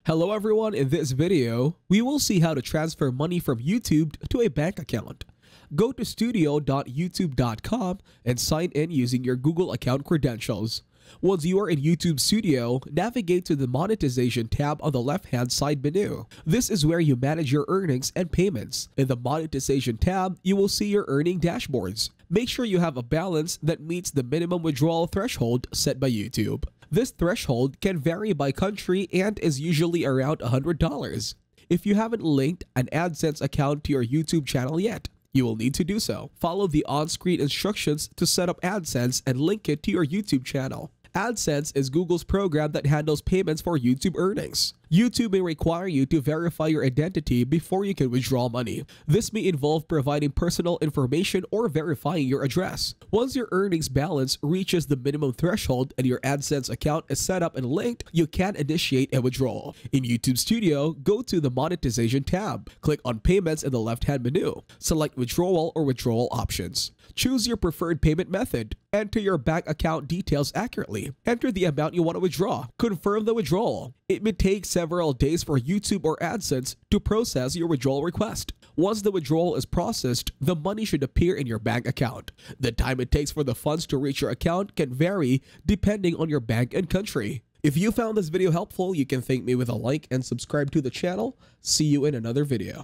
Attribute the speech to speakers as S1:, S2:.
S1: Hello everyone, in this video, we will see how to transfer money from YouTube to a bank account. Go to studio.youtube.com and sign in using your Google account credentials. Once you are in YouTube Studio, navigate to the Monetization tab on the left-hand side menu. This is where you manage your earnings and payments. In the Monetization tab, you will see your earning dashboards. Make sure you have a balance that meets the minimum withdrawal threshold set by YouTube. This threshold can vary by country and is usually around $100. If you haven't linked an AdSense account to your YouTube channel yet, you will need to do so. Follow the on-screen instructions to set up AdSense and link it to your YouTube channel. AdSense is Google's program that handles payments for YouTube earnings. YouTube may require you to verify your identity before you can withdraw money. This may involve providing personal information or verifying your address. Once your earnings balance reaches the minimum threshold and your AdSense account is set up and linked, you can initiate a withdrawal. In YouTube Studio, go to the Monetization tab. Click on Payments in the left-hand menu. Select Withdrawal or Withdrawal options. Choose your preferred payment method. Enter your bank account details accurately. Enter the amount you want to withdraw. Confirm the withdrawal. It may take several days for YouTube or AdSense to process your withdrawal request. Once the withdrawal is processed, the money should appear in your bank account. The time it takes for the funds to reach your account can vary depending on your bank and country. If you found this video helpful, you can thank me with a like and subscribe to the channel. See you in another video.